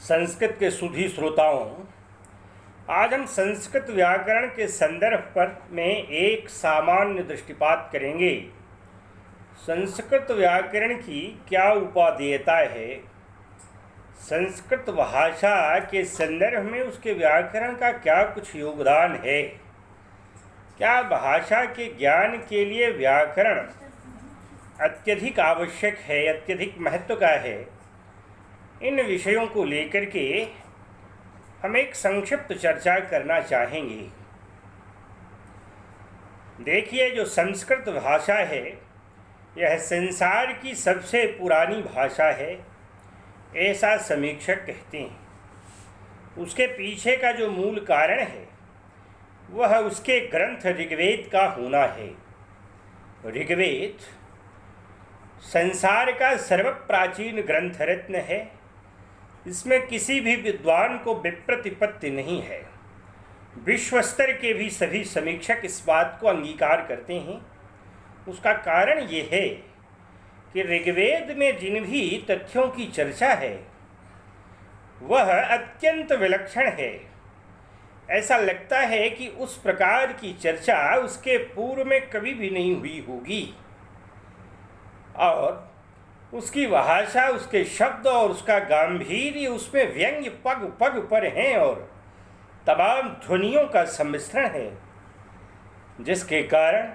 संस्कृत के सुधी श्रोताओं, आज हम संस्कृत व्याकरण के संदर्भ पर में एक सामान्य दृष्टिपात करेंगे। संस्कृत व्याकरण की क्या उपादेयता है, संस्कृत भाषा के संदर्भ में उसके व्याकरण का क्या कुछ योगदान है, क्या भाषा के ज्ञान के लिए व्याकरण अत्यधिक आवश्यक है, अत्यधिक महत्व का है। इन विषयों को लेकर के हम एक संक्षिप्त चर्चा करना चाहेंगे। देखिए, जो संस्कृत भाषा है यह संसार की सबसे पुरानी भाषा है, ऐसा समीक्षक कहते हैं। उसके पीछे का जो मूल कारण है वह उसके ग्रंथ ऋग्वेद का होना है। ऋग्वेद संसार का सर्वप्राचीन ग्रंथ रत्न है। इसमें किसी भी विद्वान को विप्रतिपत्ति नहीं है। विश्व स्तर के भी सभी समीक्षक इस बात को अंगीकार करते हैं। उसका कारण ये है कि ऋग्वेद में जिन भी तथ्यों की चर्चा है वह अत्यंत विलक्षण है। ऐसा लगता है कि उस प्रकार की चर्चा उसके पूर्व में कभी भी नहीं हुई होगी, और उसकी भाषा, उसके शब्द और उसका गांधीर्य उसमें व्यंग्य पग पग पर हैं और तमाम ध्वनियों का सम्मिश्रण है, जिसके कारण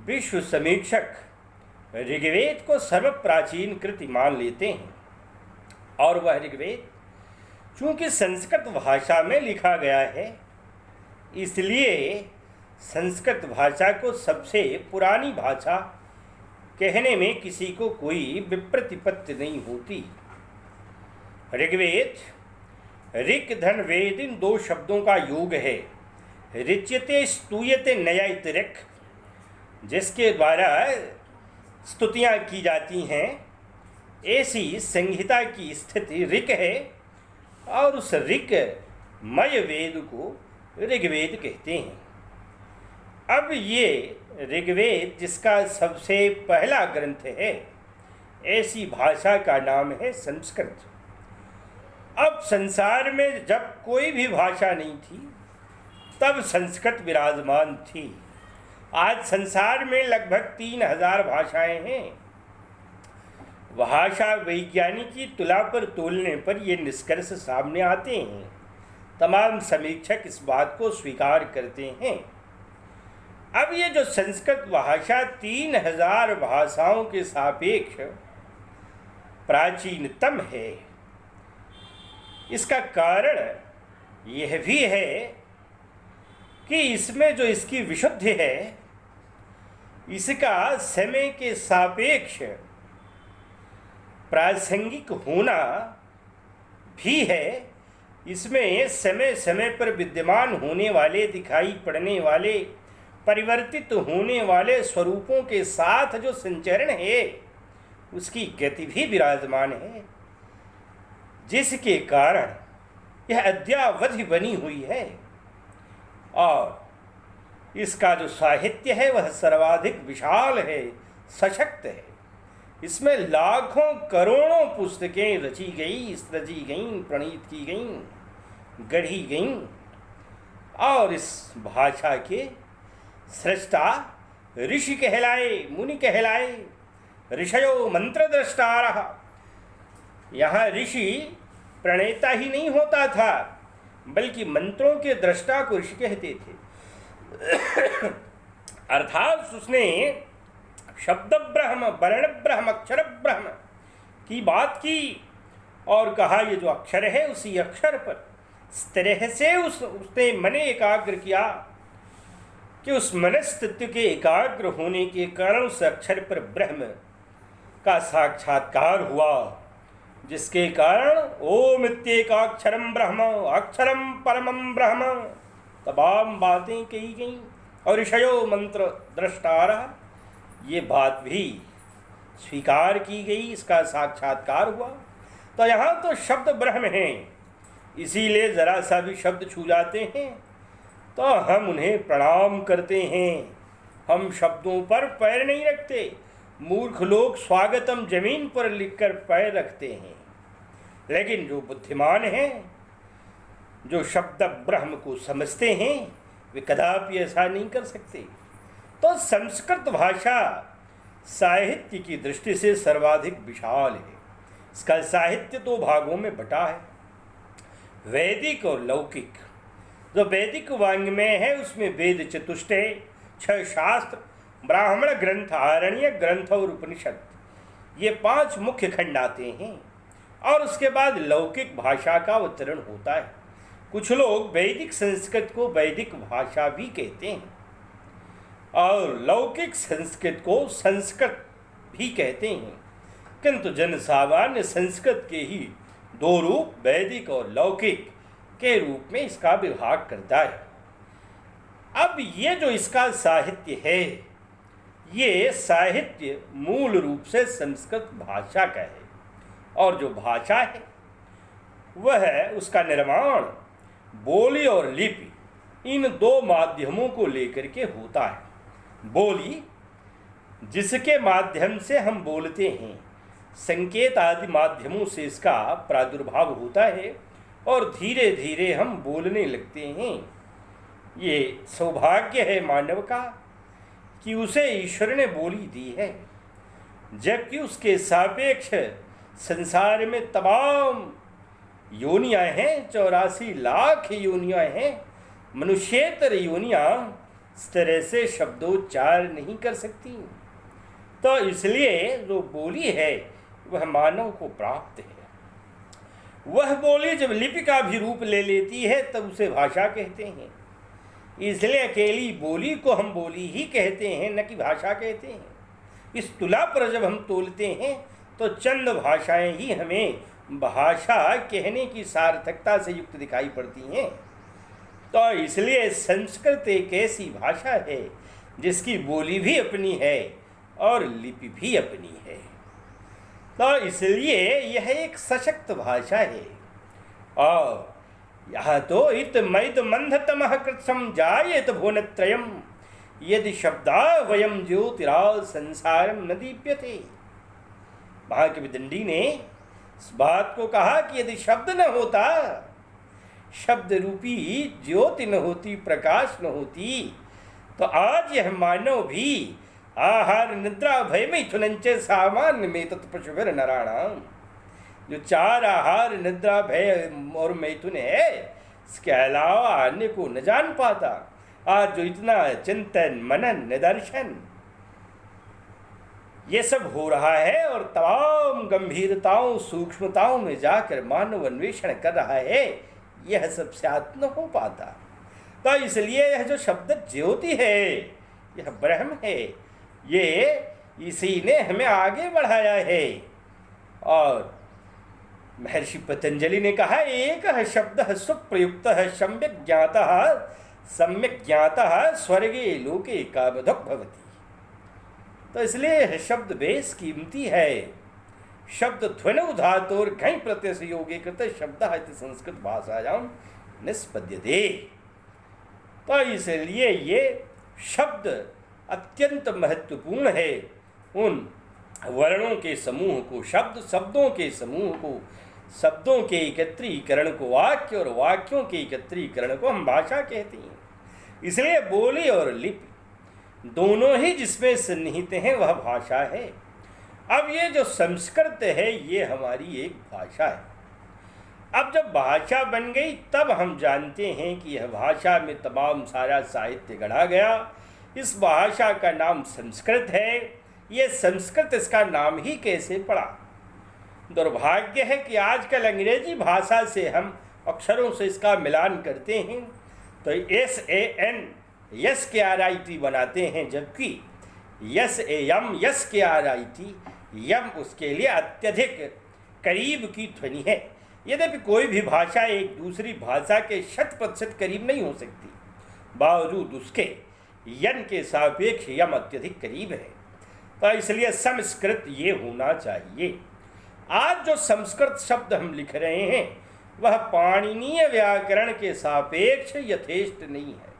विश्व समीक्षक ऋग्वेद को सर्वप्राचीन कृति मान लेते हैं। और वह ऋग्वेद चूँकि संस्कृत भाषा में लिखा गया है, इसलिए संस्कृत भाषा को सबसे पुरानी भाषा कहने में किसी को कोई विप्रतिपत्ति नहीं होती। ऋग्वेद ऋक् धन वेद इन दो शब्दों का योग है। ऋच्यते स्तूयते नयायत ऋक्, जिसके द्वारा स्तुतियाँ की जाती हैं, ऐसी संहिता की स्थिति ऋक् है, और उस ऋक् मय वेद को ऋग्वेद कहते हैं। अब ये ऋग्वेद जिसका सबसे पहला ग्रंथ है, ऐसी भाषा का नाम है संस्कृत। अब संसार में जब कोई भी भाषा नहीं थी तब संस्कृत विराजमान थी। आज संसार में लगभग 3000 भाषाएं हैं। भाषा वैज्ञानिकी तुला पर तोलने पर ये निष्कर्ष सामने आते हैं। तमाम समीक्षक इस बात को स्वीकार करते हैं। अब ये जो संस्कृत भाषा 3000 भाषाओं के सापेक्ष प्राचीनतम है, इसका कारण यह भी है कि इसमें जो इसकी विशुद्धि है, इसका समय के सापेक्ष प्रासंगिक होना भी है। इसमें समय समय पर विद्यमान होने वाले, दिखाई पड़ने वाले, परिवर्तित होने वाले स्वरूपों के साथ जो संचरण है उसकी गति भी विराजमान है, जिसके कारण यह अद्यावधि बनी हुई है। और इसका जो साहित्य है वह सर्वाधिक विशाल है, सशक्त है। इसमें लाखों करोड़ों पुस्तकें रची गई, सृजी गई, प्रणीत की गई, गढ़ी गई, और इस भाषा के सृष्टा ऋषि कहलाए, मुनि कहलाए। ऋषयो मंत्र दृष्टारः। यहाँ ऋषि प्रणेता ही नहीं होता था, बल्कि मंत्रों के दृष्टा को ऋषि कहते थे। अर्थात उसने शब्द ब्रह्म, वर्ण ब्रह्म, अक्षर ब्रह्म की बात की और कहा ये जो अक्षर है उसी अक्षर पर इस तरह से उसने मन एकाग्र किया कि उस मनस्तित्व के एकाग्र होने के कारण उस अक्षर पर ब्रह्म का साक्षात्कार हुआ, जिसके कारण ओम इत्येकाक्षरम ब्रह्म, अक्षरम परमम ब्रह्म, तमाम बातें कही गईं। और ऋषयो मंत्र दृष्टारः, ये बात भी स्वीकार की गई, इसका साक्षात्कार हुआ। तो यहाँ तो शब्द ब्रह्म हैं, इसीलिए ज़रा सा भी शब्द छू जाते हैं तो हम उन्हें प्रणाम करते हैं। हम शब्दों पर पैर नहीं रखते। मूर्ख लोग स्वागतम जमीन पर लिखकर पैर रखते हैं। लेकिन जो बुद्धिमान हैं, जो शब्द ब्रह्म को समझते हैं, वे कदापि ऐसा नहीं कर सकते। तो संस्कृत भाषा साहित्य की दृष्टि से सर्वाधिक विशाल है। इसका साहित्य 2 भागों में बटा है, वैदिक और लौकिक। जो वैदिक वाङ्मय है उसमें वेद चतुष्टय, 6 शास्त्र, ब्राह्मण ग्रंथ, आरण्यक ग्रंथ और उपनिषद, ये 5 मुख्य खंड आते हैं। और उसके बाद लौकिक भाषा का अवतरण होता है। कुछ लोग वैदिक संस्कृत को वैदिक भाषा भी कहते हैं और लौकिक संस्कृत को संस्कृत भी कहते हैं, किंतु जन सामान्य संस्कृत के ही 2 रूप, वैदिक और लौकिक के रूप में इसका विभाग करता है। अब ये जो इसका साहित्य है, ये साहित्य मूल रूप से संस्कृत भाषा का है, और जो भाषा है वह उसका निर्माण बोली और लिपि, इन 2 माध्यमों को लेकर के होता है। बोली, जिसके माध्यम से हम बोलते हैं, संकेत आदि माध्यमों से इसका प्रादुर्भाव होता है और धीरे धीरे हम बोलने लगते हैं। ये सौभाग्य है मानव का कि उसे ईश्वर ने बोली दी है, जबकि उसके सापेक्ष संसार में तमाम योनियाँ हैं, 84 लाख योनियाँ हैं। मनुष्येतर योनियाँ इस तरह से शब्दोच्चार नहीं कर सकती। तो इसलिए जो बोली है वह मानव को प्राप्त है। वह बोली जब लिपि का भी रूप ले लेती है तब उसे भाषा कहते हैं। इसलिए अकेली बोली को हम बोली ही कहते हैं, न कि भाषा कहते हैं। इस तुला पर जब हम तोलते हैं तो चंद भाषाएं ही हमें भाषा कहने की सार्थकता से युक्त दिखाई पड़ती हैं। तो इसलिए संस्कृत एक ऐसी भाषा है जिसकी बोली भी अपनी है और लिपि भी अपनी है। तो इसलिए यह एक सशक्त भाषा है। और यह तो इत मैद मंधतमः कृत्सम जायेत भुवनत्रयम् यदि शब्दा वयम ज्योतिरा संसारम न दीप्यते। महाकविदंडी ने इस बात को कहा कि यदि शब्द न होता, शब्द रूपी ज्योति न होती, प्रकाश न होती, तो आज यह मानव भी आहार निद्रा भय मिथुनंच सामान्य में तत्पशुभिर नराणाम, जो 4 आहार निद्रा भय और मैथुन है, इसके अलावा अन्य को न जान पाता। आज जो इतना चिंतन मनन निदर्शन ये सब हो रहा है और तमाम गंभीरताओं सूक्ष्मताओं में जाकर मानव अन्वेषण कर रहा है, यह सब साथ न हो पाता। तो इसलिए यह जो शब्द ज्योति है, यह ब्रह्म है, ये इसी ने हमें आगे बढ़ाया है। और महर्षि पतंजलि ने कहा, एक शब्द सुप्रयुक्त सम्यक ज्ञातः स्वर्गे लोके कामधुक् भवति। तो इसलिए शब्द बेस कीमती है। शब्द ध्वनु धातुर घञ प्रत्यय से योगे कृत शब्द इति संस्कृत भाषायां निष्पद्यते। तो इसलिए ये शब्द अत्यंत महत्वपूर्ण है। उन वर्णों के समूह को, शब्दों के समूह को, शब्दों के एकत्रीकरण को वाक्य और वाक्यों के एकत्रीकरण को हम भाषा कहते हैं। इसलिए बोली और लिपि दोनों ही जिसमें सन्निहित हैं वह भाषा है। अब ये जो संस्कृत है ये हमारी एक भाषा है। अब जब भाषा बन गई तब हम जानते हैं कि यह भाषा में तमाम सारा साहित्य गढ़ा गया। इस भाषा का नाम संस्कृत है। ये संस्कृत इसका नाम ही कैसे पड़ा? दुर्भाग्य है कि आजकल अंग्रेजी भाषा से हम अक्षरों से इसका मिलान करते हैं तो SAN यस के RIT बनाते हैं, जबकि SAM यस के RIT, यम उसके लिए अत्यधिक करीब की ध्वनि है। यद्यपि कोई भी भाषा एक दूसरी भाषा के 100% करीब नहीं हो सकती, बावजूद उसके यन के सापेक्ष यम अत्यधिक करीब है। तो इसलिए संस्कृत ये होना चाहिए। आज जो संस्कृत शब्द हम लिख रहे हैं वह पाणिनीय व्याकरण के सापेक्ष यथेष्ट नहीं है,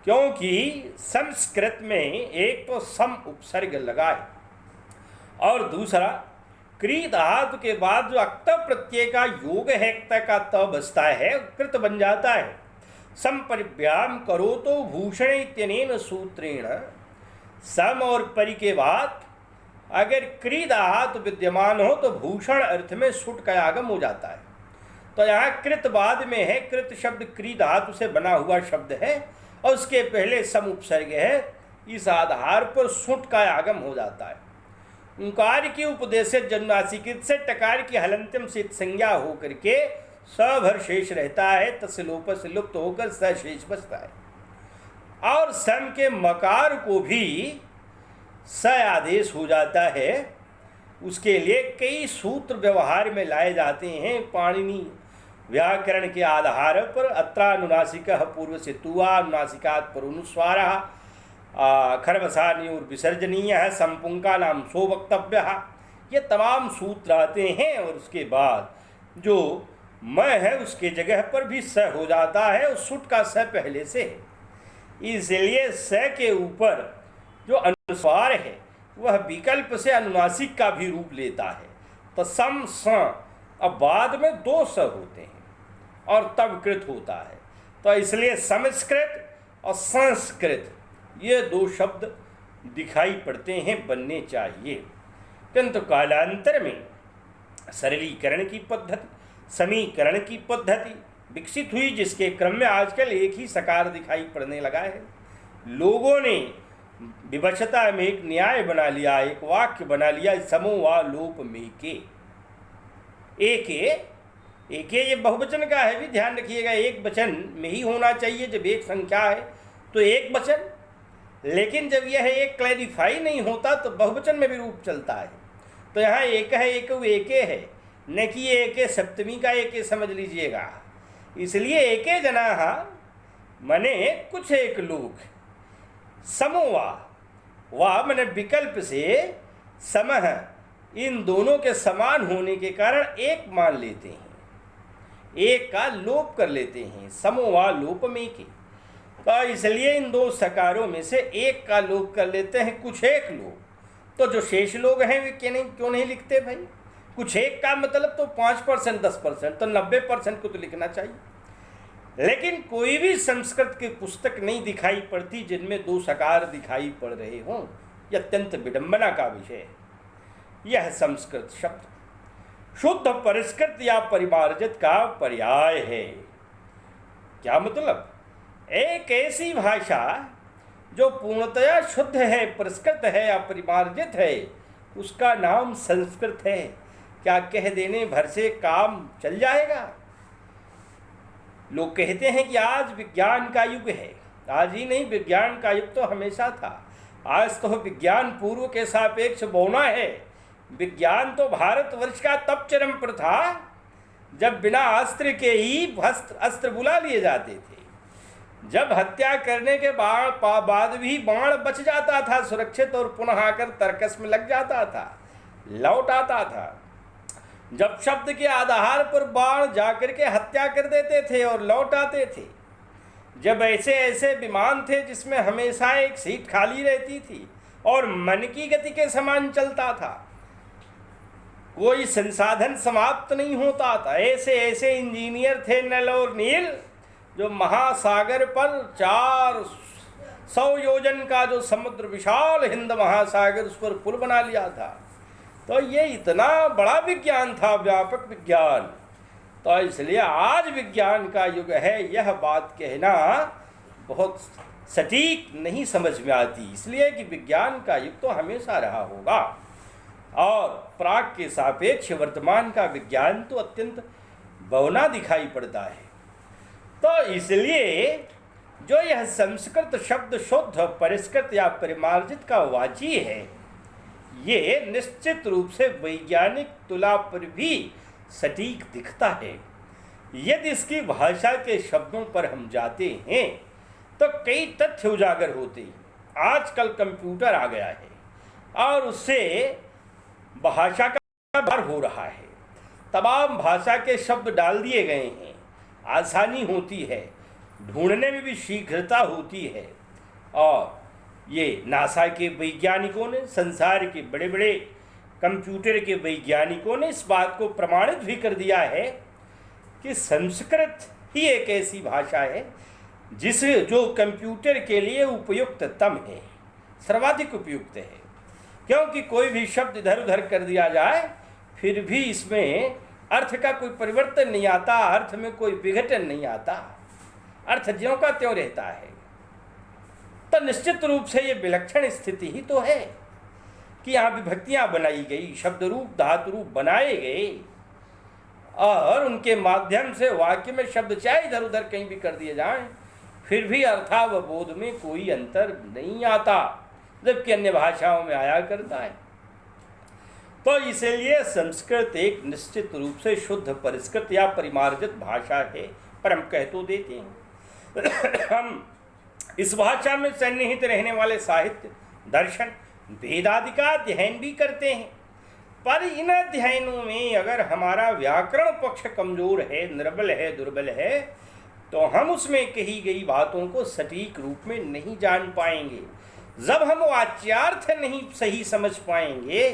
क्योंकि संस्कृत में एक तो सम उपसर्ग लगा है और दूसरा क्री धातु के बाद जो अक्त प्रत्यय का योग है, क्त का त बसता है, कृत बन जाता है। संपरिभ्याम करो तो भूषण इत्यनेन सूत्रेण, सम और परि के बाद अगर क्री धातु विद्यमान हो तो भूषण अर्थ में सुट का आगम हो जाता है। तो यहाँ कृत बाद में है, कृत शब्द क्री धातु से बना हुआ शब्द है और उसके पहले सम उपसर्ग है, इस आधार पर सुट का आगम हो जाता है। उकार की उपदेश जन्मासिकृत से टकार की हलंत्यम से संज्ञा होकर के सभर शेष रहता है, तस्लोप से लुप्त होकर सशेष बचता है। और सम के मकार को भी स आदेश हो जाता है। उसके लिए कई सूत्र व्यवहार में लाए जाते हैं पाणिनि व्याकरण के आधार पर। अत्रानुनासिक पूर्व से तुआ, अनुनासिकात पर अनुस्वार, खरवसानी और विसर्जनीय है, संपुंका नाम सो वक्तव्य, ये तमाम सूत्र आते हैं। और उसके बाद जो म है उसके जगह पर भी स हो जाता है और सुट का स पहले से है। इसलिए स के ऊपर जो अनुस्वार है वह विकल्प से अनुनासिक का भी रूप लेता है। तो सम स, अब बाद में दो स होते हैं और तब कृत होता है। तो इसलिए संस्कृत और संस्कृत ये दो शब्द दिखाई पड़ते हैं, बनने चाहिए। किंतु कालांतर में सरलीकरण की पद्धति, समीकरण की पद्धति विकसित हुई, जिसके क्रम में आजकल एक ही सकार दिखाई पड़ने लगा है। लोगों ने विवशता में एक न्याय बना लिया, एक वाक्य बना लिया, समो वा लोप में के। एक ये बहुवचन का है, भी ध्यान रखिएगा, एक वचन में ही होना चाहिए। जब एक संख्या है तो एक वचन, लेकिन जब यह एक क्लैरिफाई नहीं होता तो बहुवचन में भी रूप चलता है। तो यहाँ एक है, एके है, न कि एके सप्तमी का एके समझ लीजिएगा। इसलिए एके जनाः मने कुछ एक लोग, समोवा वा मने विकल्प से समः, इन दोनों के समान होने के कारण एक मान लेते हैं, एक का लोप कर लेते हैं, समोवा लोप में के। तो इसलिए इन दो सकारों में से एक का लोप कर लेते हैं कुछ एक लोग। तो जो शेष लोग हैं वे क्यों नहीं लिखते भाई? कुछ एक का मतलब तो 5%, 10%, तो 90% को तो लिखना चाहिए। लेकिन कोई भी संस्कृत की पुस्तक नहीं दिखाई पड़ती जिनमें दो सकार दिखाई पड़ रहे हों। यह अत्यंत विडंबना का विषय है। यह संस्कृत शब्द शुद्ध परिष्कृत या परिमार्जित का पर्याय है। क्या मतलब? एक ऐसी भाषा जो पूर्णतया शुद्ध है, परिष्कृत है या परिमार्जित है, उसका नाम संस्कृत है। क्या कह देने भर से काम चल जाएगा? लोग कहते हैं कि आज विज्ञान का युग है। आज ही नहीं, विज्ञान का युग तो हमेशा था। आज तो विज्ञान पूर्व के सापेक्ष बौना है। विज्ञान तो भारतवर्ष का तब चरम पर था जब बिना अस्त्र के ही अस्त्र बुला लिए जाते थे। जब हत्या करने के बाद भी बाण बच जाता था सुरक्षित और पुनः आकर तर्कस में लग जाता था, लौट आता था। जब शब्द के आधार पर बाण जाकर के हत्या कर देते थे और लौट आते थे। जब ऐसे ऐसे विमान थे जिसमें हमेशा एक सीट खाली रहती थी और मन की गति के समान चलता था, कोई संसाधन समाप्त नहीं होता था। ऐसे ऐसे इंजीनियर थे नल और नील जो महासागर पर 400 योजन का जो समुद्र, विशाल हिंद महासागर, उस पर पुल बना लिया था। तो ये इतना बड़ा विज्ञान था, व्यापक विज्ञान। तो इसलिए आज विज्ञान का युग है, यह बात कहना बहुत सटीक नहीं समझ में आती, इसलिए कि विज्ञान का युग तो हमेशा रहा होगा और प्राग के सापेक्ष वर्तमान का विज्ञान तो अत्यंत बौना दिखाई पड़ता है। तो इसलिए जो यह संस्कृत शब्द शुद्ध, परिष्कृत या परिमार्जित का वाची है, ये निश्चित रूप से वैज्ञानिक तुला पर भी सटीक दिखता है। यदि इसकी भाषा के शब्दों पर हम जाते हैं तो कई तथ्य उजागर होते हैं। आजकल कंप्यूटर आ गया है और उससे भाषा का भार हो रहा है। तमाम भाषा के शब्द डाल दिए गए हैं, आसानी होती है, ढूंढने में भी शीघ्रता होती है। और ये नासा के वैज्ञानिकों ने, संसार के बड़े बड़े कंप्यूटर के वैज्ञानिकों ने इस बात को प्रमाणित भी कर दिया है कि संस्कृत ही एक ऐसी भाषा है जो कंप्यूटर के लिए उपयुक्ततम है, सर्वाधिक उपयुक्त है। क्योंकि कोई भी शब्द इधर उधर कर दिया जाए फिर भी इसमें अर्थ का कोई परिवर्तन नहीं आता, अर्थ में कोई विघटन नहीं आता, अर्थ ज्यों का त्यों रहता है। तो निश्चित रूप से ये विलक्षण स्थिति ही तो है कि यहाँ विभक्तियाँ बनाई गई, शब्द रूप धातु रूप बनाए गए और उनके माध्यम से वाक्य में शब्द चाहे इधर उधर कहीं भी कर दिए जाएं फिर भी अर्थावबोध में कोई अंतर नहीं आता, जबकि अन्य भाषाओं में आया करता है। तो इसलिए संस्कृत एक निश्चित रूप से शुद्ध परिष्कृत या परिमार्जित भाषा है, पर हम कह तो देते हैं। हम इस भाषा में सन्निहित रहने वाले साहित्य, दर्शन, वेद आदि का अध्ययन भी करते हैं, पर इन अध्ययनों में अगर हमारा व्याकरण पक्ष कमजोर है, निर्बल है, दुर्बल है, तो हम उसमें कही गई बातों को सटीक रूप में नहीं जान पाएंगे। जब हम वाच्यार्थ नहीं सही समझ पाएंगे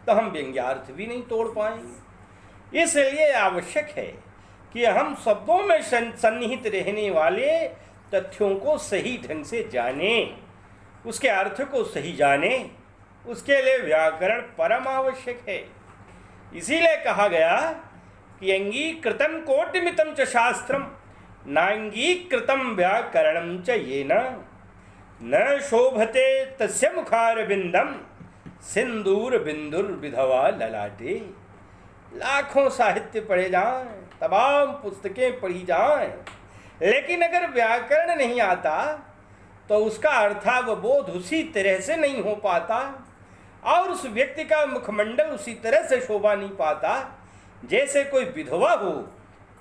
तो हम व्यंग्यार्थ भी नहीं तोड़ पाएंगे। इसलिए आवश्यक है कि हम शब्दों में सन्निहित रहने वाले तथ्यों को सही ढंग से जानें, उसके अर्थ को सही जानें। उसके लिए व्याकरण परम आवश्यक है। इसीलिए कहा गया कि अंगीकृतं कोटिमितं च शास्त्रम नांगीकृतं व्याकरणं च येन न शोभते तस्य मुखारविंदम सिंदूर बिंदुर विधवा ललाटे। लाखों साहित्य पढ़े जाएं, तमाम पुस्तकें पढ़ी जाएं, लेकिन अगर व्याकरण नहीं आता तो उसका अर्थावबोध उसी तरह से नहीं हो पाता और उस व्यक्ति का मुखमंडल उसी तरह से शोभा नहीं पाता जैसे कोई विधवा हो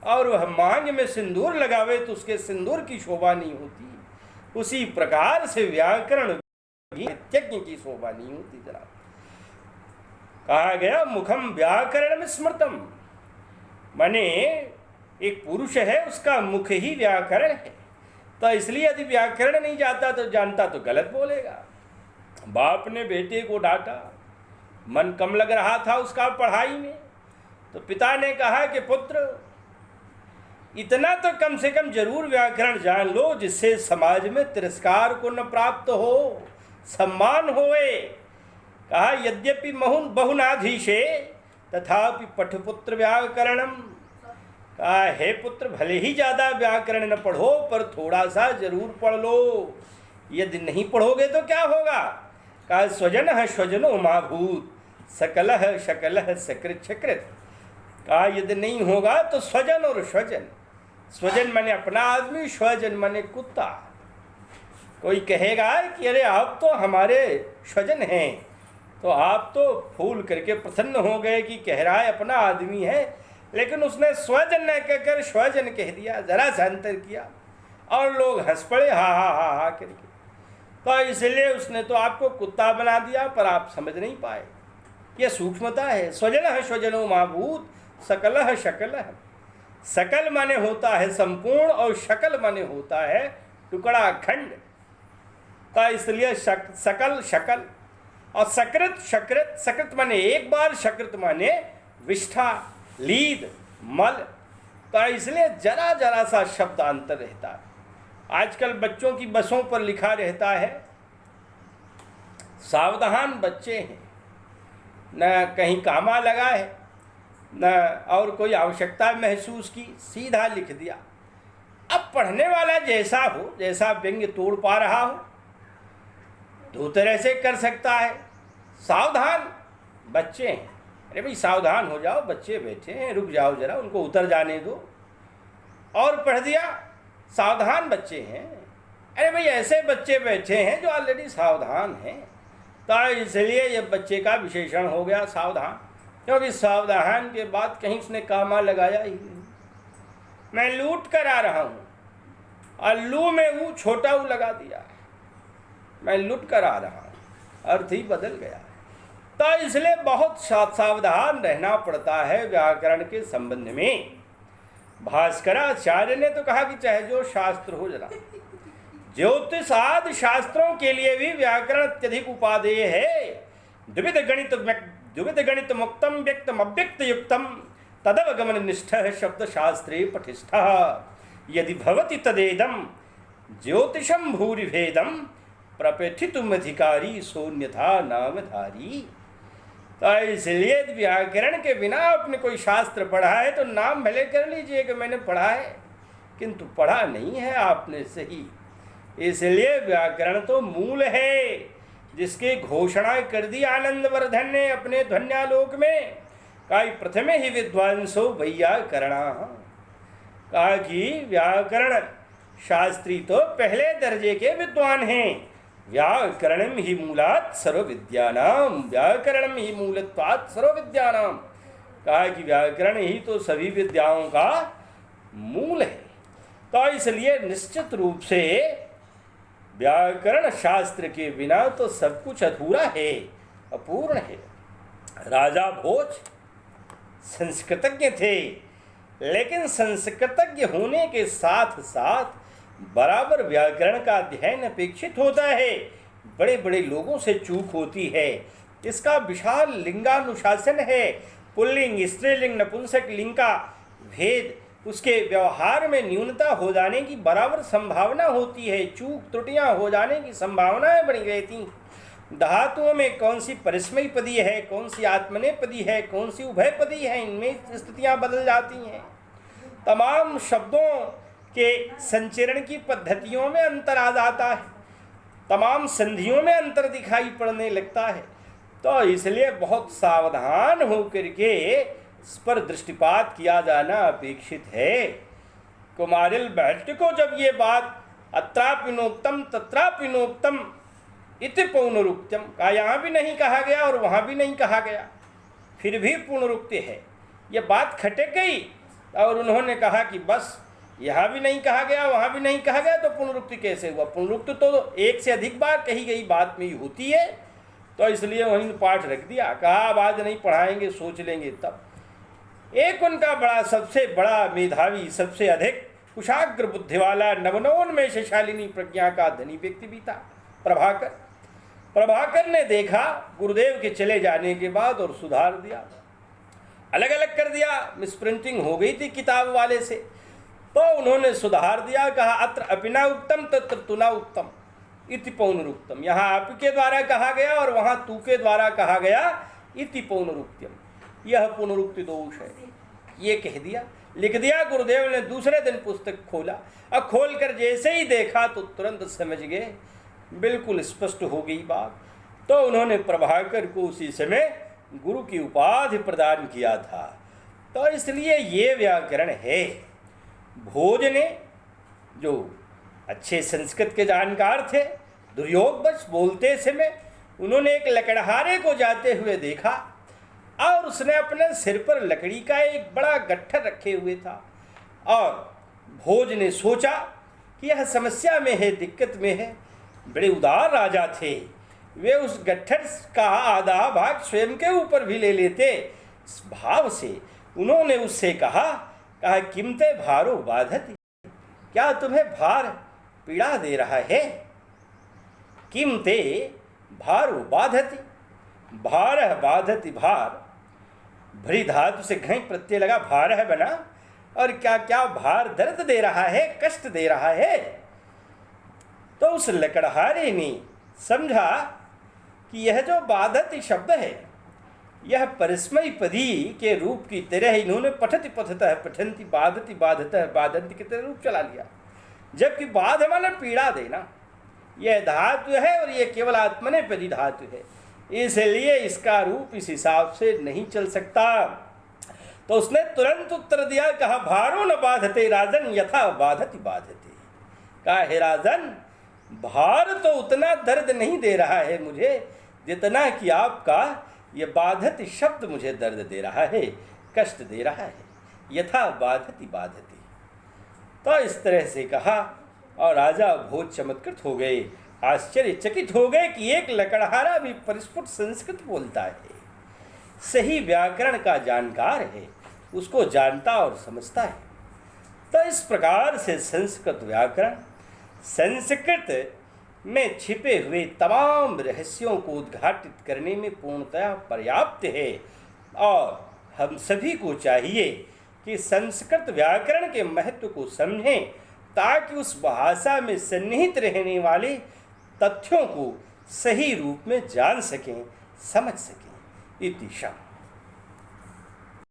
और वह मांग में सिंदूर लगावे तो उसके सिंदूर की शोभा नहीं होती। उसी प्रकार से व्याकरण भी यज्ञ की शोभा नहीं होती। जरा कहा गया मुखम व्याकरण में स्मृतम, माने एक पुरुष है उसका मुख ही व्याकरण है। तो इसलिए यदि व्याकरण नहीं जाता तो जानता तो गलत बोलेगा। बाप ने बेटे को डांटा, मन कम लग रहा था उसका पढ़ाई में, तो पिता ने कहा कि पुत्र इतना तो कम से कम जरूर व्याकरण जान लो जिससे समाज में तिरस्कार को न प्राप्त हो, सम्मान होए। कहा यद्यपि बहुनाधीशे तथापि पठपुत्र व्याकरणम। कहा हे पुत्र भले ही ज़्यादा व्याकरण न पढ़ो पर थोड़ा सा जरूर पढ़ लो। यदि नहीं पढ़ोगे तो क्या होगा? कहा स्वजन स्वजनो माभूत सकल शकल सकृत सकृत। कहा यदि नहीं होगा तो स्वजन और स्वजन, स्वजन माने अपना आदमी, स्वजन माने कुत्ता। कोई कहेगा कि अरे आप तो हमारे स्वजन हैं, तो आप तो फूल करके प्रसन्न हो गए कि कह रहा है अपना आदमी है, लेकिन उसने स्वजन न कहकर स्वजन कह दिया, जरा सा अंतर किया और लोग हंस पड़े हा हा हा हा करके। तो इसलिए उसने तो आपको कुत्ता बना दिया पर आप समझ नहीं पाए। यह सूक्ष्मता है। स्वजन है स्वजनो माभूत सकल है शकल है। सकल माने होता है संपूर्ण और शकल माने होता है टुकड़ा खंड। तो इसलिए सकल शकल और सकृत शकृत। सकृत माने एक बार, शकृत माने विष्ठा लीद मल। तो इसलिए जरा जरा सा शब्द अंतर रहता है। आजकल बच्चों की बसों पर लिखा रहता है सावधान बच्चे हैं, न कहीं कामा लगा है न और कोई आवश्यकता महसूस की, सीधा लिख दिया। अब पढ़ने वाला जैसा हो, जैसा व्यंग्य तोड़ पा रहा हो दो तरह से कर सकता है। सावधान बच्चे हैं, अरे भाई सावधान हो जाओ, बच्चे बैठे हैं, रुक जाओ जरा, उनको उतर जाने दो। और पढ़ दिया सावधान बच्चे हैं, अरे भाई ऐसे बच्चे बैठे हैं जो ऑलरेडी सावधान हैं। तो इसलिए ये बच्चे का विशेषण हो गया सावधान, क्योंकि सावधान के बाद कहीं उसने कामा लगाया ही नहीं। मैं लूट कर आ रहा हूँ और लू में ऊ छोटा ऊ लगा दिया, मैं लूट कर आ रहा हूँ, अर्थ ही बदल गया है। तो इसलिए बहुत सावधान रहना पड़ता है व्याकरण के संबंध में। भास्कराचार्य ने तो कहा कि चाहे जो शास्त्र हो, जरा ज्योतिष आदि शास्त्रों के लिए भी व्याकरण अत्यधिक उपादेय है। द्विविध गणित द्विविध गणित मुक्तम व्यक्तम अव्यक्त युक्तम तदवगमन निष्ठ शब्द शास्त्रे पठिष्ठ यदि भवति तदेदम ज्योतिषम भूरिभेदम प्रपेठितुम अधिकारी सोन्यथा नामधारी। तो इसलिए व्याकरण के बिना आपने कोई शास्त्र पढ़ा है तो नाम भले कर लीजिए कि मैंने पढ़ा है, किंतु पढ़ा नहीं है आपने सही। इसलिए व्याकरण तो मूल है, जिसकी घोषणा कर दी आनंदवर्धन ने अपने ध्वन्यालोक में। कहा प्रथमे ही विद्वांसो वैयाकरणा, कहा कि व्याकरण शास्त्री तो पहले दर्जे के विद्वान हैं। व्याकरणम ही मूलात् सर्व विद्यानाम, व्याकरणम ही मूलत्वात् सर्व विद्यानाम, कहा कि व्याकरण ही तो सभी विद्याओं का मूल है। तो इसलिए निश्चित रूप से व्याकरण शास्त्र के बिना तो सब कुछ अधूरा है, अपूर्ण है। राजा भोज संस्कृतज्ञ थे, लेकिन संस्कृतज्ञ होने के साथ साथ बराबर व्याकरण का अध्ययन अपेक्षित होता है। बड़े बड़े लोगों से चूक होती है। इसका विशाल लिंगानुशासन है। पुल्लिंग, स्त्रीलिंग, नपुंसक लिंग का भेद, उसके व्यवहार में न्यूनता हो जाने की बराबर संभावना होती है। चूक त्रुटियां हो जाने की संभावनाएं बनी रहती। धातुओं में कौन सी परिस्मयी पदी है, कौन सी आत्मनेपदी है, कौन सी उभयपदी है, इनमें स्थितियां बदल जाती हैं। तमाम शब्दों के संचरण की पद्धतियों में अंतर आ जाता है, तमाम संधियों में अंतर दिखाई पड़ने लगता है। तो इसलिए बहुत सावधान होकर के इस पर दृष्टिपात किया जाना अपेक्षित है। कुमारिल भट्ट को जब ये बात अत्रापिनोक्तम तत्रापिनोक्तम इति पुनरुक्तम, का यहाँ भी नहीं कहा गया और वहाँ भी नहीं कहा गया, फिर भी पुनरुक्ति है, ये बात खटक गई। और उन्होंने कहा कि बस यहाँ भी नहीं कहा गया, वहाँ भी नहीं कहा गया, तो पुनरुक्ति कैसे हुआ? पुनरुक्ति तो एक से अधिक बार कही गई बात में ही होती है। तो इसलिए वहीं पाठ रख दिया। कहा अब आज नहीं पढ़ाएंगे, सोच लेंगे तब। एक उनका बड़ा, सबसे बड़ा मेधावी, सबसे अधिक कुशाग्र बुद्धि वाला, नवनोन्मेषशालिनी प्रज्ञा का धनी व्यक्ति भी था, प्रभाकर। प्रभाकर ने देखा गुरुदेव के चले जाने के बाद और सुधार दिया, अलग अलग कर दिया। मिसप्रिंटिंग हो गई थी किताब वाले से, तो उन्होंने सुधार दिया। कहा अत्र अपिना उत्तम तत्र तुना उत्तम इति पौनरुक्तम, यहाँ आपके द्वारा कहा गया और वहाँ तू के द्वारा कहा गया, इति पौनरुक्तम, यह पुनरुक्ति दोष है, ये कह दिया, लिख दिया। गुरुदेव ने दूसरे दिन पुस्तक खोला, अब खोल कर जैसे ही देखा तो तुरंत समझ गए, बिल्कुल स्पष्ट हो गई बात। तो उन्होंने प्रभाकर को उसी समय गुरु की उपाधि प्रदान किया था। तो इसलिए ये व्याकरण है। भोज ने, जो अच्छे संस्कृत के जानकार थे, दुर्योगवश बोलते समय उन्होंने एक लकड़हारे को जाते हुए देखा और उसने अपने सिर पर लकड़ी का एक बड़ा गट्ठर रखे हुए था। और भोज ने सोचा कि यह समस्या में है, दिक्कत में है। बड़े उदार राजा थे, वे उस गट्ठर का आधा भाग स्वयं के ऊपर भी ले लेते। इस भाव से उन्होंने उससे कहा किमते भारो बाधति, क्या तुम्हें भार पीड़ा दे रहा है? किमते भारो बाधति, भार बाधति, भार भरी धातु से घई प्रत्यय लगा, भार है बना। और क्या क्या भार दर्द दे रहा है, कष्ट दे रहा है? तो उस लकड़हारे ने समझा कि यह जो बाधति शब्द है, यह परिस्मयी पदी के रूप की तरह इन्होंने पठति पठतः पठंती बाधति बाधतः बाधंती की तरह रूप चला लिया। जबकि बाध माने पीड़ा देना, यह धातु है और यह केवल आत्मनेपदी धातु है, इसलिए इसका रूप इस हिसाब से नहीं चल सकता। तो उसने तुरंत उत्तर दिया, कहा भारो न बाधते राजन यथा बाधति बाधते। कहा हे राजन, भार तो उतना दर्द नहीं दे रहा है मुझे जितना कि आपका ये बाधति शब्द मुझे दर्द दे रहा है, कष्ट दे रहा है। यथा बाधति बाधति। तो इस तरह से कहा और राजा भोज चमत्कृत हो गए, आश्चर्यचकित हो गए कि एक लकड़हारा भी परिस्फुट संस्कृत बोलता है, सही व्याकरण का जानकार है, उसको जानता और समझता है। तो इस प्रकार से संस्कृत व्याकरण, संस्कृत में छिपे हुए तमाम रहस्यों को उद्घाटित करने में पूर्णतः पर्याप्त है। और हम सभी को चाहिए कि संस्कृत व्याकरण के महत्व को समझें, ताकि उस भाषा में सन्निहित रहने वाले तथ्यों को सही रूप में जान सकें, समझ सकें। इति शम।